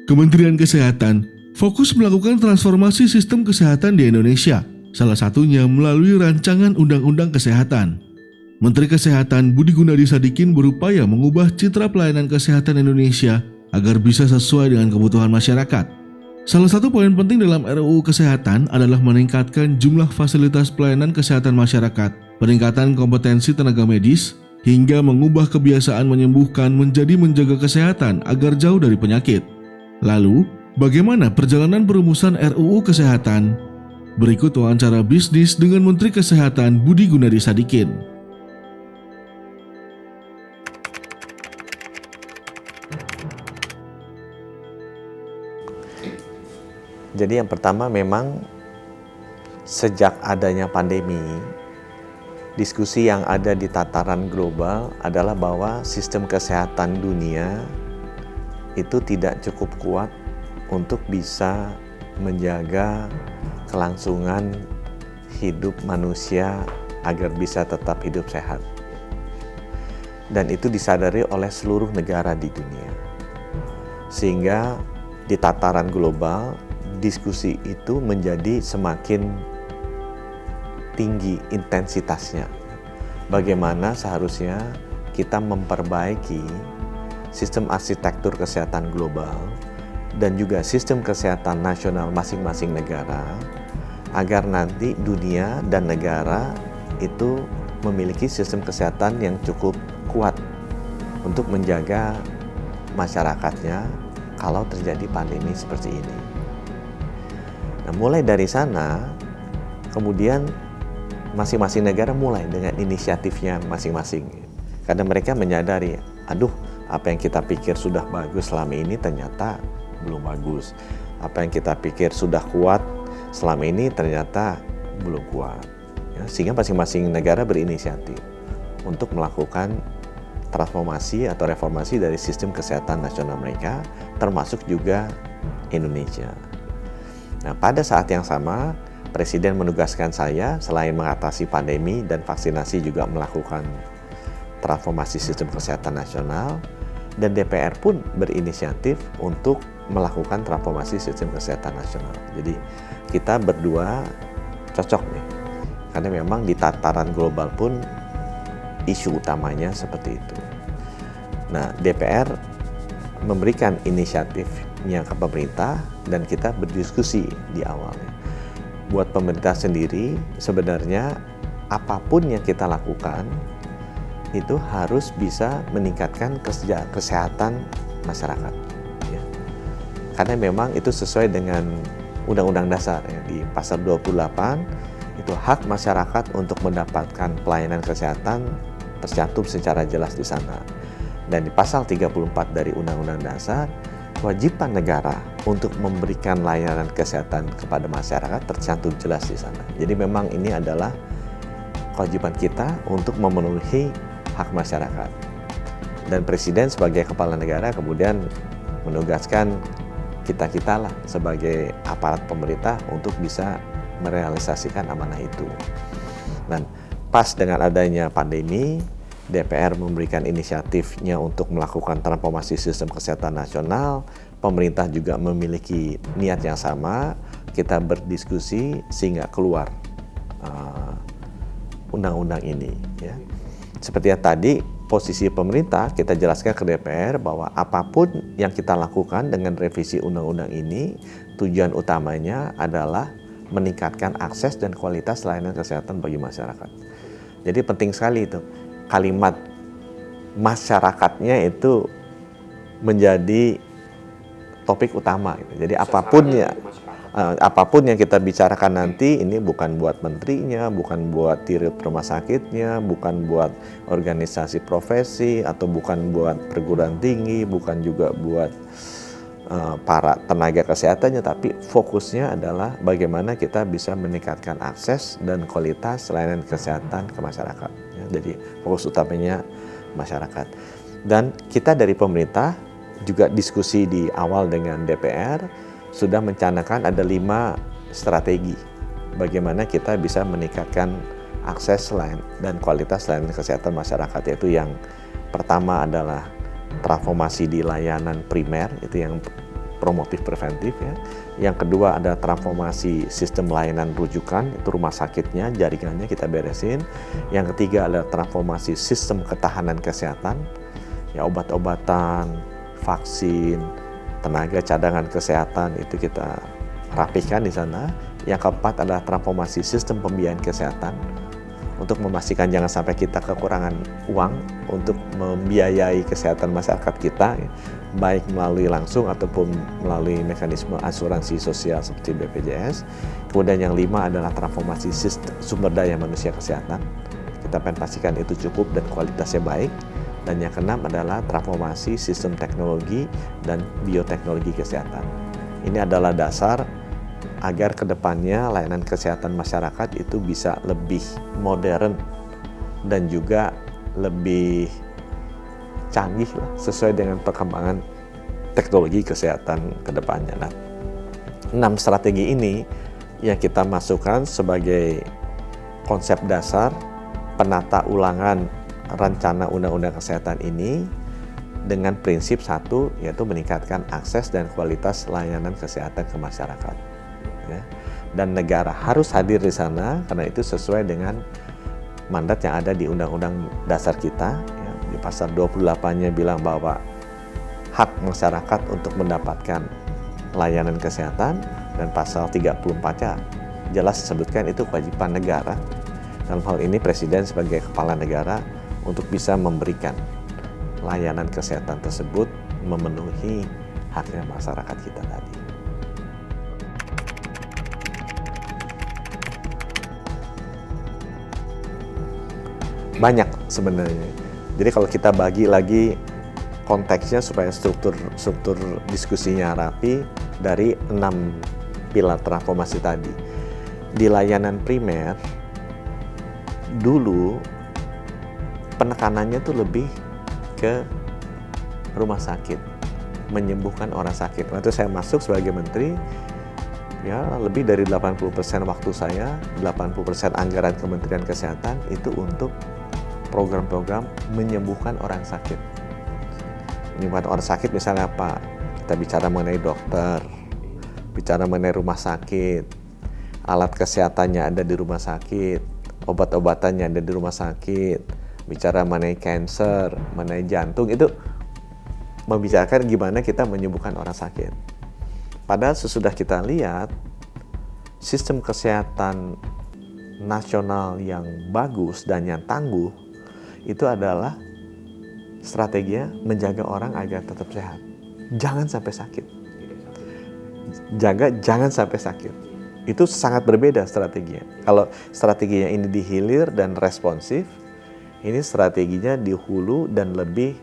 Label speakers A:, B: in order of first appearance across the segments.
A: Kementerian Kesehatan fokus melakukan transformasi sistem kesehatan di Indonesia, salah satunya melalui rancangan Undang-Undang Kesehatan. Menteri Kesehatan Budi Gunadi Sadikin berupaya mengubah citra pelayanan kesehatan Indonesia agar bisa sesuai dengan kebutuhan masyarakat. Salah satu poin penting dalam RUU Kesehatan adalah meningkatkan jumlah fasilitas pelayanan kesehatan masyarakat, peningkatan kompetensi tenaga medis, hingga mengubah kebiasaan menyembuhkan menjadi menjaga kesehatan agar jauh dari penyakit. Lalu, bagaimana perjalanan perumusan RUU Kesehatan? Berikut wawancara bisnis dengan Menteri Kesehatan Budi Gunadi Sadikin.
B: Jadi yang pertama memang sejak adanya pandemi, diskusi yang ada di tataran global adalah bahwa sistem kesehatan dunia itu tidak cukup kuat untuk bisa menjaga kelangsungan hidup manusia agar bisa tetap hidup sehat. Dan itu disadari oleh seluruh negara di dunia. Sehingga di tataran global, diskusi itu menjadi semakin tinggi intensitasnya. Bagaimana seharusnya kita memperbaiki sistem arsitektur kesehatan global dan juga sistem kesehatan nasional masing-masing negara agar nanti dunia dan negara itu memiliki sistem kesehatan yang cukup kuat untuk menjaga masyarakatnya kalau terjadi pandemi seperti ini. Nah, mulai dari sana, kemudian masing-masing negara mulai dengan inisiatifnya masing-masing. Karena mereka menyadari, apa yang kita pikir sudah bagus selama ini ternyata belum bagus. Apa yang kita pikir sudah kuat selama ini ternyata belum kuat. Ya, sehingga masing-masing negara berinisiatif untuk melakukan transformasi atau reformasi dari sistem kesehatan nasional mereka, termasuk juga Indonesia. Nah, pada saat yang sama, Presiden menugaskan saya selain mengatasi pandemi dan vaksinasi juga melakukan transformasi sistem kesehatan nasional, dan DPR pun berinisiatif untuk melakukan transformasi sistem kesehatan nasional. Jadi kita berdua cocok nih, karena memang di tataran global pun isu utamanya seperti itu. Nah, DPR memberikan inisiatifnya ke pemerintah dan kita berdiskusi di awalnya. Buat pemerintah sendiri, sebenarnya apapun yang kita lakukan itu harus bisa meningkatkan kesehatan masyarakat. Ya. Karena memang itu sesuai dengan Undang-Undang Dasar ya, di pasal 28 itu hak masyarakat untuk mendapatkan pelayanan kesehatan tercantum secara jelas di sana. Dan di pasal 34 dari Undang-Undang Dasar, kewajiban negara untuk memberikan layanan kesehatan kepada masyarakat tercantum jelas di sana. Jadi memang ini adalah kewajiban kita untuk memenuhi hak masyarakat. Dan Presiden sebagai kepala negara kemudian menugaskan kita-kita lah sebagai aparat pemerintah untuk bisa merealisasikan amanah itu. Dan pas dengan adanya pandemi, DPR memberikan inisiatifnya untuk melakukan transformasi sistem kesehatan nasional. Pemerintah juga memiliki niat yang sama. Kita berdiskusi sehingga keluar undang-undang ini. Ya. Seperti yang tadi, posisi pemerintah kita jelaskan ke DPR bahwa apapun yang kita lakukan dengan revisi undang-undang ini, tujuan utamanya adalah meningkatkan akses dan kualitas layanan kesehatan bagi masyarakat. Jadi penting sekali itu, kalimat masyarakatnya itu menjadi topik utama. Jadi apapun yang kita bicarakan nanti, ini bukan buat menterinya, bukan buat dirut rumah sakitnya, bukan buat organisasi profesi, atau bukan buat perguruan tinggi, bukan juga buat para tenaga kesehatannya, tapi fokusnya adalah bagaimana kita bisa meningkatkan akses dan kualitas layanan kesehatan ke masyarakat. Ya, jadi fokus utamanya masyarakat. Dan kita dari pemerintah juga diskusi di awal dengan DPR sudah mencanangkan ada 5 strategi bagaimana kita bisa meningkatkan akses dan kualitas layanan kesehatan masyarakat, yaitu yang pertama adalah transformasi di layanan primer, itu yang promotif preventif ya. Yang kedua ada transformasi sistem layanan rujukan, itu rumah sakitnya, jaringannya kita beresin. Yang ketiga adalah transformasi sistem ketahanan kesehatan, ya obat-obatan, vaksin, tenaga cadangan kesehatan itu kita rapikan di sana. Yang keempat adalah transformasi sistem pembiayaan kesehatan untuk memastikan jangan sampai kita kekurangan uang untuk membiayai kesehatan masyarakat kita, baik melalui langsung ataupun melalui mekanisme asuransi sosial seperti BPJS. Kemudian yang 5 adalah transformasi sistem sumber daya manusia kesehatan. Kita pengen pastikan itu cukup dan kualitasnya baik. Dan yang keenam adalah transformasi sistem teknologi dan bioteknologi kesehatan. Ini adalah dasar agar kedepannya layanan kesehatan masyarakat itu bisa lebih modern dan juga lebih canggih lah, sesuai dengan perkembangan teknologi kesehatan kedepannya. Nah, 6 strategi ini yang kita masukkan sebagai konsep dasar penata ulangan rencana undang-undang kesehatan ini dengan prinsip satu, yaitu meningkatkan akses dan kualitas layanan kesehatan ke masyarakat. Ya. Dan negara harus hadir di sana karena itu sesuai dengan mandat yang ada di Undang-Undang Dasar kita. Ya. Di pasal 28-nya bilang bahwa hak masyarakat untuk mendapatkan layanan kesehatan, dan pasal 34-nya jelas disebutkan itu kewajiban negara. Dalam hal ini Presiden sebagai kepala negara untuk bisa memberikan layanan kesehatan tersebut memenuhi haknya masyarakat kita tadi. Banyak sebenarnya. Jadi kalau kita bagi lagi konteksnya supaya struktur diskusinya rapi dari 6 pilar transformasi tadi. Di layanan primer dulu penekanannya tuh lebih ke rumah sakit, menyembuhkan orang sakit. Waktu saya masuk sebagai menteri, ya lebih dari 80% waktu saya, 80% anggaran Kementerian Kesehatan itu untuk program-program menyembuhkan orang sakit. Menyembuhkan orang sakit misalnya apa? Kita bicara mengenai dokter, bicara mengenai rumah sakit, alat kesehatannya ada di rumah sakit, obat-obatannya ada di rumah sakit, bicara mengenai cancer, mengenai jantung, itu membicarakan gimana kita menyembuhkan orang sakit. Padahal sesudah kita lihat sistem kesehatan nasional yang bagus dan yang tangguh, itu adalah strateginya menjaga orang agar tetap sehat. Jangan sampai sakit. Jangan sampai sakit. Itu sangat berbeda strateginya. Kalau strateginya ini di hilir dan responsif, ini strateginya di hulu dan lebih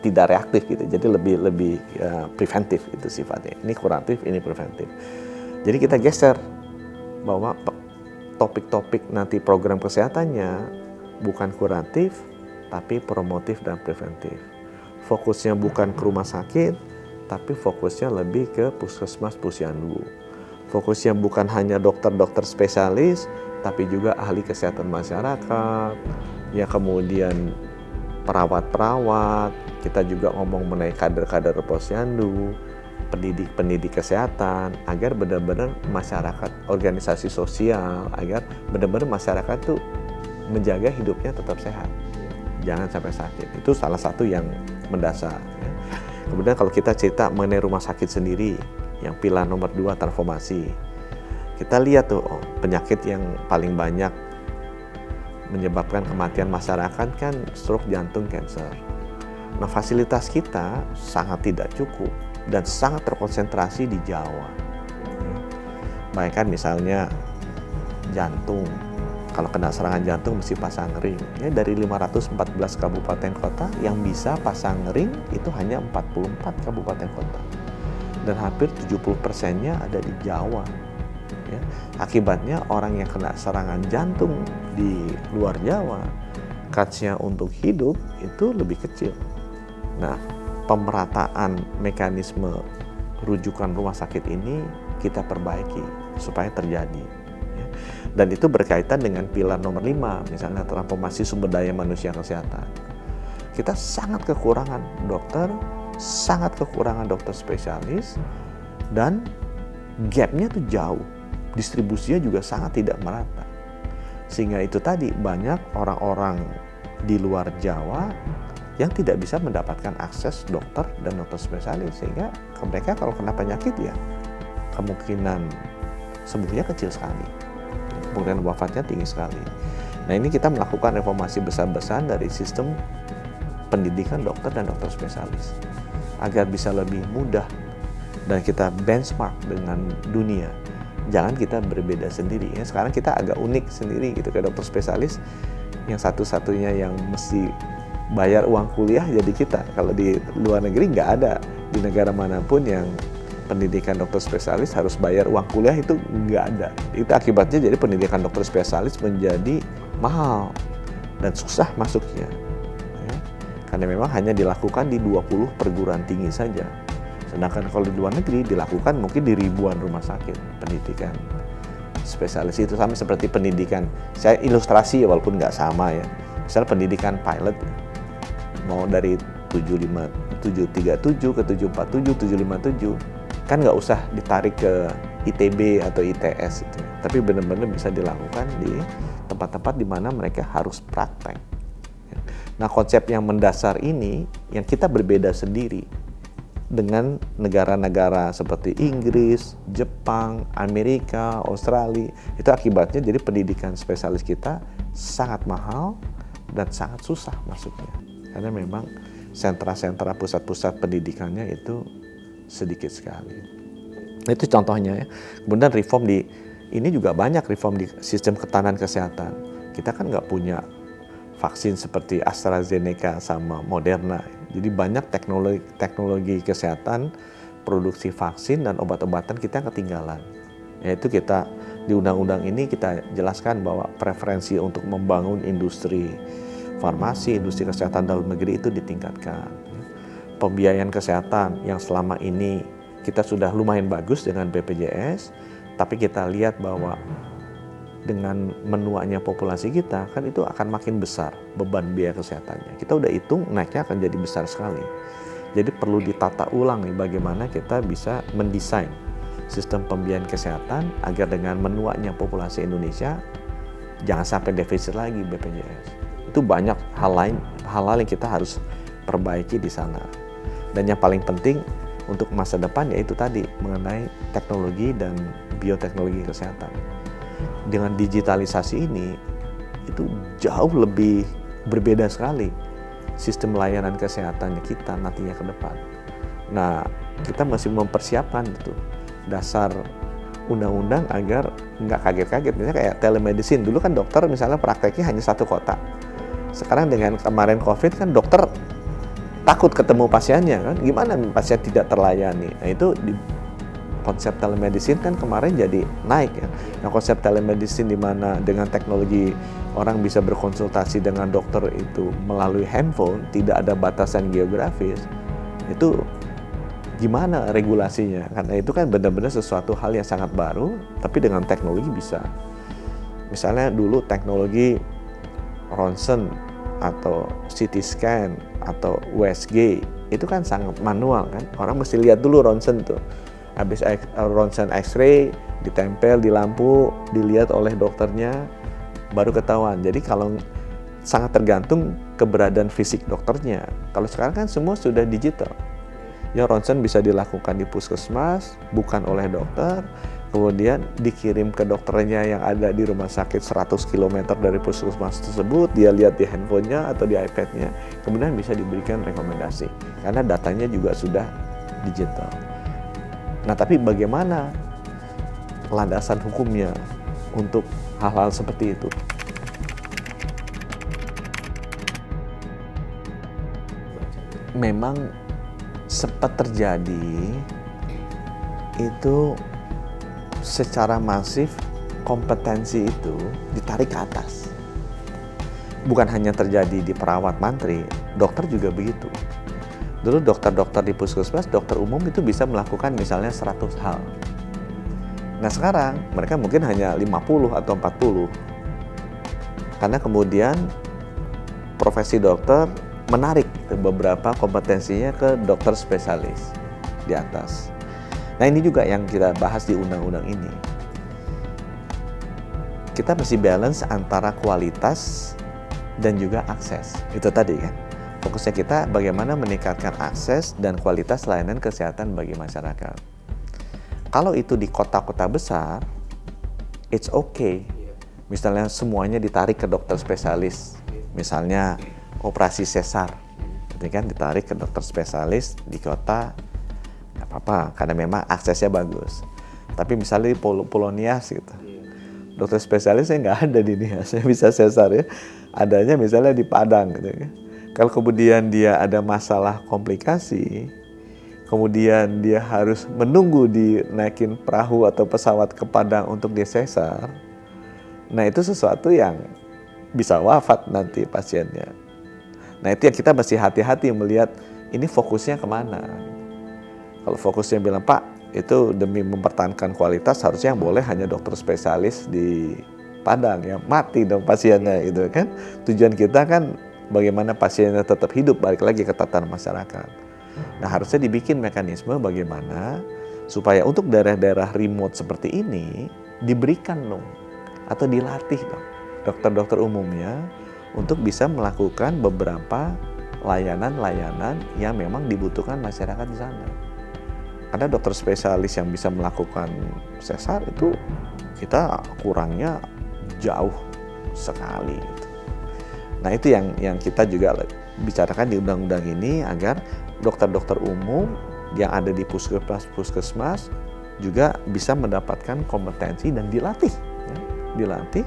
B: tidak reaktif gitu. Jadi lebih preventif itu sifatnya. Ini kuratif, ini preventif. Jadi kita geser bahwa topik-topik nanti program kesehatannya bukan kuratif, tapi promotif dan preventif. Fokusnya bukan ke rumah sakit, tapi fokusnya lebih ke puskesmas posyandu. Fokusnya bukan hanya dokter-dokter spesialis, tapi juga ahli kesehatan masyarakat, ya kemudian perawat-perawat, kita juga ngomong mengenai kader-kader posyandu, pendidik kesehatan, agar benar-benar masyarakat, organisasi sosial, agar benar-benar masyarakat tuh menjaga hidupnya tetap sehat, jangan sampai sakit. Itu salah satu yang mendasar. Ya. Kemudian kalau kita cerita mengenai rumah sakit sendiri, yang pilar nomor 2 transformasi, kita lihat tuh penyakit yang paling banyak menyebabkan kematian masyarakat kan stroke, jantung, cancer. Nah, fasilitas kita sangat tidak cukup dan sangat terkonsentrasi di Jawa. Bayangkan misalnya jantung, kalau kena serangan jantung mesti pasang ring. Ya, dari 514 kabupaten kota yang bisa pasang ring itu hanya 44 kabupaten kota. Dan hampir 70%-nya ada di Jawa. Ya. Akibatnya orang yang kena serangan jantung di luar Jawa, chance-nya untuk hidup itu lebih kecil. Nah, pemerataan mekanisme rujukan rumah sakit ini kita perbaiki supaya terjadi. Ya. Dan itu berkaitan dengan pilar nomor 5, misalnya transformasi sumber daya manusia kesehatan. Kita sangat kekurangan dokter, sangat kekurangan dokter spesialis dan gapnya tuh jauh, distribusinya juga sangat tidak merata. Sehingga itu tadi banyak orang-orang di luar Jawa yang tidak bisa mendapatkan akses dokter dan dokter spesialis, sehingga mereka kalau kena penyakit ya kemungkinan sembuhnya kecil sekali, kemungkinan wafatnya tinggi sekali. Nah, ini kita melakukan reformasi besar-besaran dari sistem pendidikan dokter dan dokter spesialis agar bisa lebih mudah dan kita benchmark dengan dunia. Jangan kita berbeda sendiri ya. Sekarang kita agak unik sendiri gitu, kayak dokter spesialis yang satu-satunya yang mesti bayar uang kuliah jadi kita. Kalau di luar negeri nggak ada, di negara manapun yang pendidikan dokter spesialis harus bayar uang kuliah, itu nggak ada. Itu akibatnya jadi pendidikan dokter spesialis menjadi mahal dan susah masuknya ya. Karena memang hanya dilakukan di 20 perguruan tinggi saja. Sedangkan kalau di luar negeri dilakukan mungkin di ribuan rumah sakit pendidikan spesialis itu. Sama seperti pendidikan, saya ilustrasi ya walaupun nggak sama ya. Misalnya pendidikan pilot, mau dari 737 ke 747, 757, kan nggak usah ditarik ke ITB atau ITS itu. Tapi benar-benar bisa dilakukan di tempat-tempat di mana mereka harus praktek. Nah, konsep yang mendasar ini yang kita berbeda sendiri dengan negara-negara seperti Inggris, Jepang, Amerika, Australia. Itu akibatnya jadi pendidikan spesialis kita sangat mahal dan sangat susah masuknya. Karena memang sentra-sentra pusat-pusat pendidikannya itu sedikit sekali. Itu contohnya ya. Kemudian reform ini juga banyak reform di sistem ketahanan kesehatan. Kita kan nggak punya vaksin seperti AstraZeneca sama Moderna. Jadi banyak teknologi kesehatan, produksi vaksin dan obat-obatan kita yang ketinggalan. Yaitu kita di undang-undang ini kita jelaskan bahwa preferensi untuk membangun industri farmasi, industri kesehatan dalam negeri itu ditingkatkan. Pembiayaan kesehatan yang selama ini kita sudah lumayan bagus dengan BPJS, tapi kita lihat bahwa dengan menuanya populasi kita, kan itu akan makin besar beban biaya kesehatannya. Kita udah hitung naiknya akan jadi besar sekali. Jadi perlu ditata ulang nih bagaimana kita bisa mendesain sistem pembiayaan kesehatan agar dengan menuanya populasi Indonesia jangan sampai defisit lagi BPJS. Itu banyak hal yang kita harus perbaiki di sana. Dan yang paling penting untuk masa depan yaitu tadi mengenai teknologi dan bioteknologi kesehatan. Dengan digitalisasi ini itu jauh lebih berbeda sekali sistem layanan kesehatan kita nantinya ke depan. Nah, kita masih mempersiapkan itu dasar undang-undang agar nggak kaget-kaget. Misalnya kayak telemedicine, dulu kan dokter misalnya prakteknya hanya satu kota. Sekarang dengan kemarin COVID kan dokter takut ketemu pasiennya kan, gimana pasien tidak terlayani. Nah, itu di konsep telemedicine kan kemarin jadi naik ya. Nah, konsep telemedicine di mana dengan teknologi orang bisa berkonsultasi dengan dokter itu melalui handphone, tidak ada batasan geografis. Itu gimana regulasinya? Karena itu kan benar-benar sesuatu hal yang sangat baru, tapi dengan teknologi bisa. Misalnya dulu teknologi ronsen atau CT scan atau USG itu kan sangat manual kan. Orang mesti lihat dulu ronsen tuh. Habis ronsen X-ray ditempel di lampu, dilihat oleh dokternya, baru ketahuan. Jadi kalau sangat tergantung keberadaan fisik dokternya. Kalau sekarang kan semua sudah digital. Ya, ronsen bisa dilakukan di puskesmas, bukan oleh dokter, kemudian dikirim ke dokternya yang ada di rumah sakit 100 km dari puskesmas tersebut, dia lihat di handphonenya atau di iPad-nya, kemudian bisa diberikan rekomendasi, karena datanya juga sudah digital. Nah, tapi bagaimana landasan hukumnya untuk hal-hal seperti itu? Memang sempat terjadi itu secara masif kompetensi itu ditarik ke atas. Bukan hanya terjadi di perawat mantri, dokter juga begitu. Dulu dokter-dokter di puskesmas, dokter umum itu bisa melakukan misalnya 100 hal. Nah, sekarang mereka mungkin hanya 50 atau 40. Karena kemudian profesi dokter menarik gitu, beberapa kompetensinya ke dokter spesialis di atas. Nah ini juga yang kita bahas di undang-undang ini. Kita mesti balance antara kualitas dan juga akses. Itu tadi kan. Fokusnya kita bagaimana meningkatkan akses dan kualitas layanan kesehatan bagi masyarakat. Kalau itu di kota-kota besar, it's okay. Misalnya semuanya ditarik ke dokter spesialis. Misalnya operasi sesar. Itu kan ditarik ke dokter spesialis di kota, nggak apa-apa, karena memang aksesnya bagus. Tapi misalnya di Pulau Nias gitu, dokter spesialisnya nggak ada di Nias, bisa sesar ya. Adanya misalnya di Padang gitu kan. Kalau kemudian dia ada masalah komplikasi, kemudian dia harus menunggu dinaikin perahu atau pesawat ke Padang untuk disesar, nah itu sesuatu yang bisa wafat nanti pasiennya. Nah itu yang kita mesti hati-hati melihat ini fokusnya kemana. Kalau fokusnya bilang, Pak, itu demi mempertahankan kualitas harusnya yang boleh hanya dokter spesialis di Padang, ya mati dong pasiennya itu kan. Tujuan kita kan bagaimana pasiennya tetap hidup, balik lagi ke tatanan masyarakat. Nah harusnya dibikin mekanisme bagaimana supaya untuk daerah-daerah remote seperti ini diberikan dong atau dilatih dong dokter-dokter umumnya untuk bisa melakukan beberapa layanan-layanan yang memang dibutuhkan masyarakat di sana. Karena dokter spesialis yang bisa melakukan sesar itu kita kurangnya jauh sekali. Nah itu yang kita juga bicarakan di undang-undang ini agar dokter-dokter umum yang ada di puskesmas juga bisa mendapatkan kompetensi dan dilatih, ya, dilatih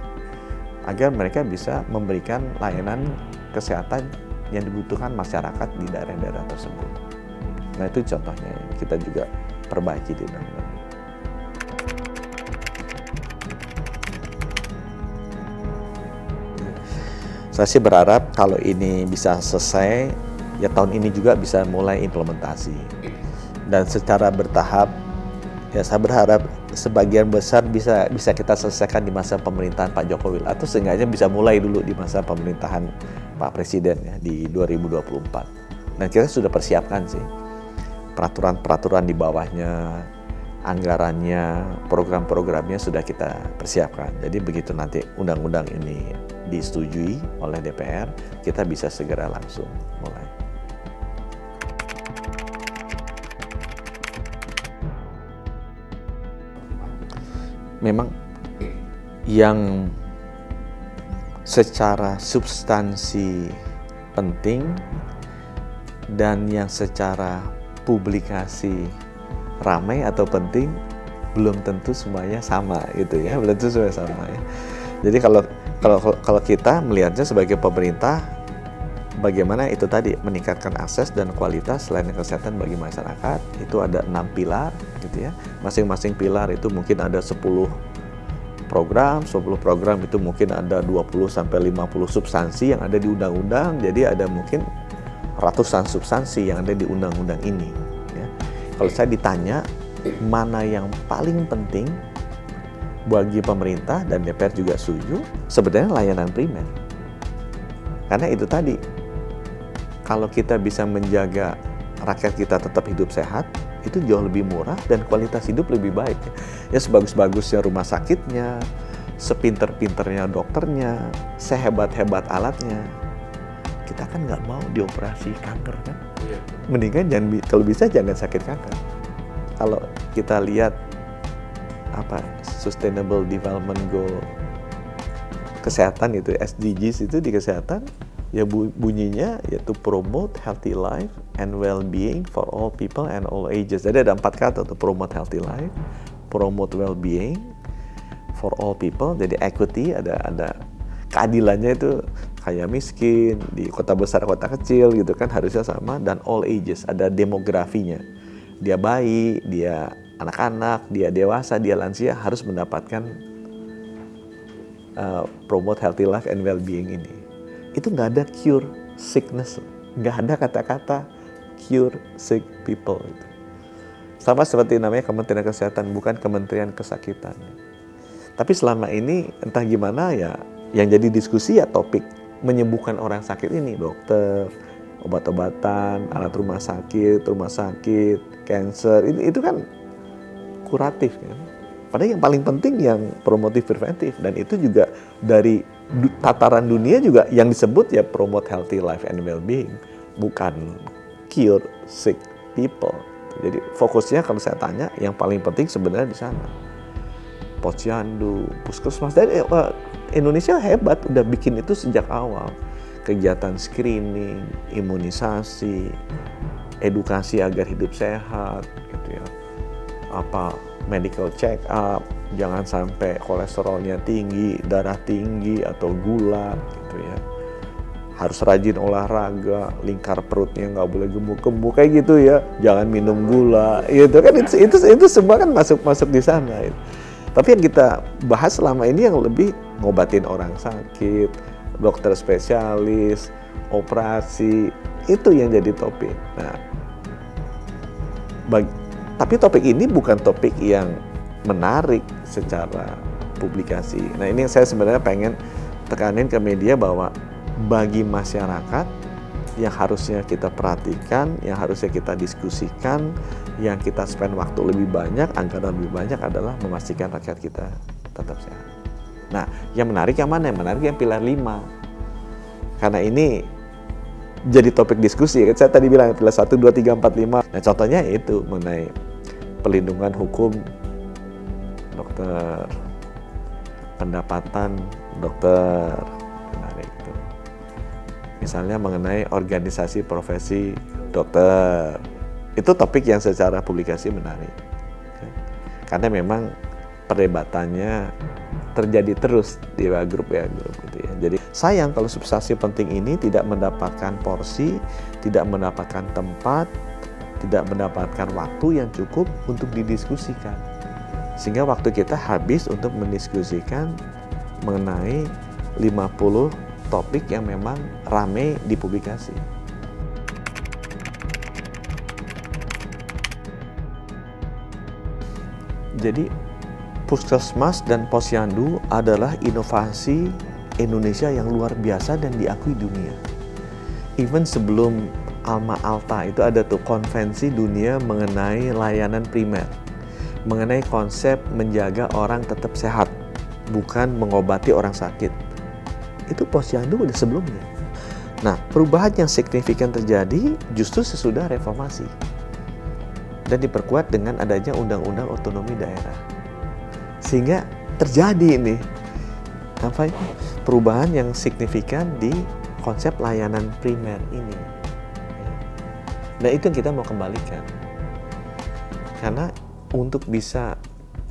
B: agar mereka bisa memberikan layanan kesehatan yang dibutuhkan masyarakat di daerah-daerah tersebut. Nah itu contohnya yang kita juga perbaiki di undang-undang. Saya sih berharap kalau ini bisa selesai, ya tahun ini juga bisa mulai implementasi. Dan secara bertahap, ya saya berharap sebagian besar bisa kita selesaikan di masa pemerintahan Pak Jokowi, atau seenggaknya bisa mulai dulu di masa pemerintahan Pak Presiden ya, di 2024. Dan kita sudah persiapkan sih peraturan-peraturan di bawahnya, anggarannya, program-programnya sudah kita persiapkan. Jadi begitu nanti undang-undang ini disetujui oleh DPR, kita bisa segera langsung mulai. Memang yang secara substansi penting dan yang secara publikasi ramai atau penting belum tentu semuanya sama gitu ya, belum tentu semuanya sama ya. Jadi kalau kita melihatnya sebagai pemerintah, bagaimana itu tadi meningkatkan akses dan kualitas layanan kesehatan bagi masyarakat, itu ada 6 pilar gitu ya. Masing-masing pilar itu mungkin ada 10 program itu mungkin ada 20 sampai 50 substansi yang ada di undang-undang. Jadi ada mungkin ratusan substansi yang ada di undang-undang ini ya. Kalau saya ditanya mana yang paling penting bagi pemerintah dan DPR juga setuju, sebenarnya layanan primer. Karena itu tadi, kalau kita bisa menjaga rakyat kita tetap hidup sehat, itu jauh lebih murah dan kualitas hidup lebih baik. Ya sebagus-bagusnya rumah sakitnya, sepinter-pinternya dokternya, sehebat-hebat alatnya, kita kan nggak mau dioperasi kanker kan? Mendingan kalau bisa jangan sakit kanker. Kalau kita lihat Sustainable Development Goal kesehatan itu, SDGs itu di kesehatan, ya bunyinya yaitu promote healthy life and well-being for all people and all ages. Jadi ada 4 kata tuh, promote healthy life, promote well-being for all people. Jadi equity, ada keadilannya itu kaya miskin, di kota besar, kota kecil gitu kan harusnya sama, dan all ages, ada demografinya. Dia bayi, dia anak-anak, dia dewasa, dia lansia harus mendapatkan promote healthy life and well-being ini. Itu nggak ada cure sickness, nggak ada kata-kata cure sick people. Sama seperti namanya Kementerian Kesehatan, bukan Kementerian Kesakitan. Tapi selama ini entah gimana ya, yang jadi diskusi ya topik menyembuhkan orang sakit ini, dokter, obat-obatan, alat rumah sakit, cancer, itu kan kuratif kan. Padahal yang paling penting yang promotif preventif, dan itu juga dari tataran dunia juga yang disebut ya promote healthy life and well-being, bukan cure sick people. Jadi fokusnya kalau saya tanya yang paling penting sebenarnya di sana. Posyandu, puskesmas, dan Indonesia hebat udah bikin itu sejak awal. Kegiatan screening, imunisasi, edukasi agar hidup sehat, gitu ya. Medical check up, jangan sampai kolesterolnya tinggi, darah tinggi atau gula, gitu ya. Harus rajin olahraga, lingkar perutnya nggak boleh gemuk-gemuk kayak gitu ya. Jangan minum gula, gitu kan itu semua kan masuk di sana. Tapi yang kita bahas selama ini yang lebih ngobatin orang sakit, dokter spesialis, operasi, itu yang jadi topik. Nah, tapi topik ini bukan topik yang menarik secara publikasi. Nah, ini yang saya sebenarnya pengen tekanin ke media bahwa bagi masyarakat yang harusnya kita perhatikan, yang harusnya kita diskusikan, yang kita spend waktu lebih banyak, anggaran lebih banyak adalah memastikan rakyat kita tetap sehat. Nah, yang menarik yang mana? Yang menarik yang pilar 5. Karena ini jadi topik diskusi. Saya tadi bilang pilar 1, 2, 3, 4, 5. Nah, contohnya itu mengenai perlindungan hukum dokter, pendapatan dokter, menarik itu. Misalnya mengenai organisasi profesi dokter. Itu topik yang secara publikasi menarik. Karena memang perdebatannya terjadi terus di grup gitu ya. Jadi sayang kalau substansi penting ini tidak mendapatkan porsi, tidak mendapatkan tempat, tidak mendapatkan waktu yang cukup untuk didiskusikan. Sehingga waktu kita habis untuk mendiskusikan mengenai 50 topik yang memang ramai di publikasi. Jadi Puskesmas dan Posyandu adalah inovasi Indonesia yang luar biasa dan diakui dunia. Even sebelum Alma Ata itu ada tuh konvensi dunia mengenai layanan primer, mengenai konsep menjaga orang tetap sehat, bukan mengobati orang sakit. Itu Posyandu udah sebelumnya. Nah, perubahan yang signifikan terjadi justru sesudah reformasi dan diperkuat dengan adanya Undang-Undang Otonomi Daerah. Sehingga terjadi ini perubahan yang signifikan di konsep layanan primer ini. Nah, itu yang kita mau kembalikan. Karena untuk bisa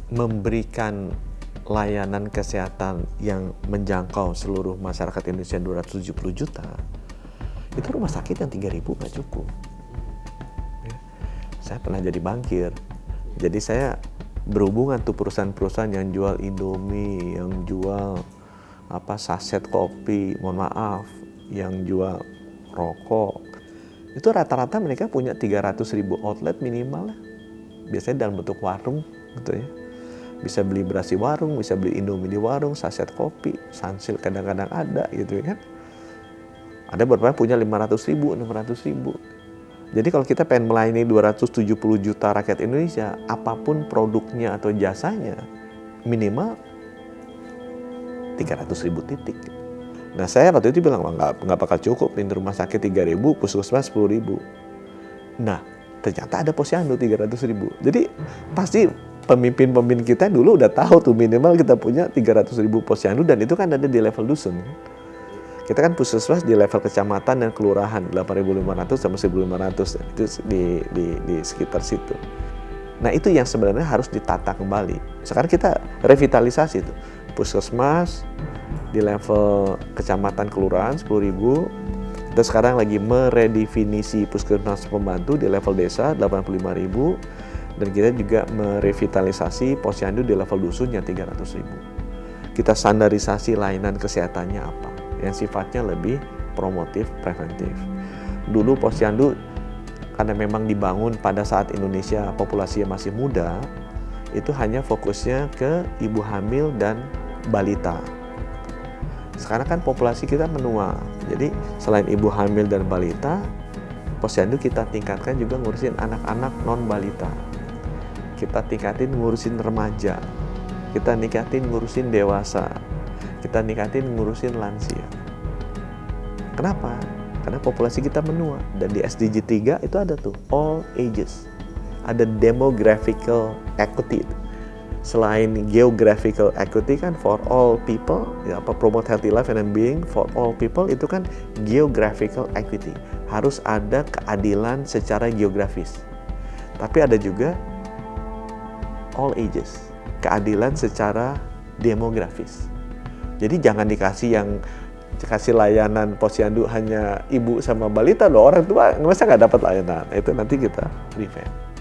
B: memberikan layanan kesehatan yang menjangkau seluruh masyarakat Indonesia 270 juta, itu rumah sakit yang 3.000 nggak cukup. Saya pernah jadi bankir, jadi saya berhubungan tuh perusahaan-perusahaan yang jual Indomie, yang jual saset kopi, mohon maaf, yang jual rokok. Itu rata-rata mereka punya 300.000 outlet minimal lah. Biasanya dalam bentuk warung gitu ya. Bisa beli beras di warung, bisa beli Indomie di warung, saset kopi, Sunsilk kadang-kadang ada gitu ya kan. Ada beberapa punya 500.000, 600.000. Jadi kalau kita pengen melayani 270 juta rakyat Indonesia, apapun produknya atau jasanya, minimal 300.000 titik. Nah, saya waktu itu bilang, nggak bakal cukup, pintu rumah sakit 3.000, puskesmas 10.000. Nah, ternyata ada posyandu 300.000. Jadi pasti pemimpin-pemimpin kita dulu udah tahu tuh minimal kita punya 300.000 posyandu, dan itu kan ada di level dusun. Kita kan puskesmas di level kecamatan dan kelurahan 8.500 sama 1.500 itu di sekitar situ. Nah, itu yang sebenarnya harus ditata kembali. Sekarang kita revitalisasi itu. Puskesmas di level kecamatan kelurahan 10.000. Kita sekarang lagi meredefinisi puskesmas pembantu di level desa 85.000, dan kita juga merevitalisasi posyandu di level dusun yang 300.000. Kita standarisasi layanan kesehatannya apa yang sifatnya lebih promotif, preventif. Dulu posyandu karena memang dibangun pada saat Indonesia populasinya masih muda, itu hanya fokusnya ke ibu hamil dan balita. Sekarang kan populasi kita menua, jadi selain ibu hamil dan balita, Posyandu kita tingkatkan juga ngurusin anak-anak non-balita. Kita tingkatin ngurusin remaja. Kita tingkatin ngurusin dewasa. Kita tingkatin ngurusin lansia. Kenapa? Karena populasi kita menua. Dan di SDG 3 itu ada tuh, all ages. Ada demographical equity. Selain geographical equity kan for all people, ya, promote healthy life and well-being for all people, itu kan geographical equity. Harus ada keadilan secara geografis. Tapi ada juga all ages, keadilan secara demografis. Jadi jangan kasih layanan posyandu hanya ibu sama balita loh, orang tua masa nggak dapat layanan. Itu nanti kita prevent.